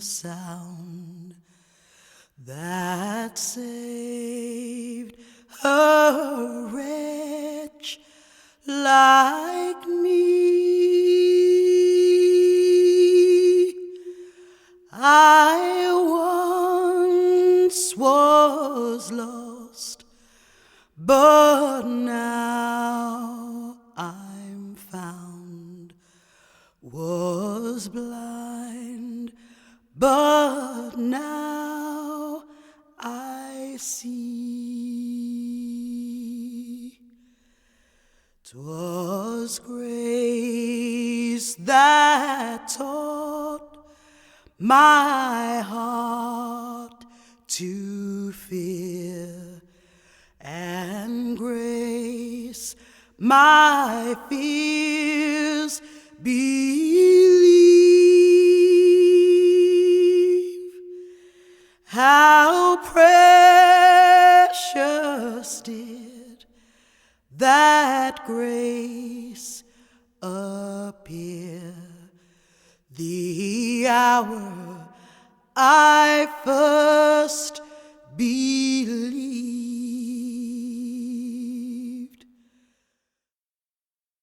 sound that saved a wretch like me. I once was lost, but now I'm found. Was blind, but now I see. 'Twas grace that taught my heart to fear, and grace my fears believe. How precious did that grace appear the hour I first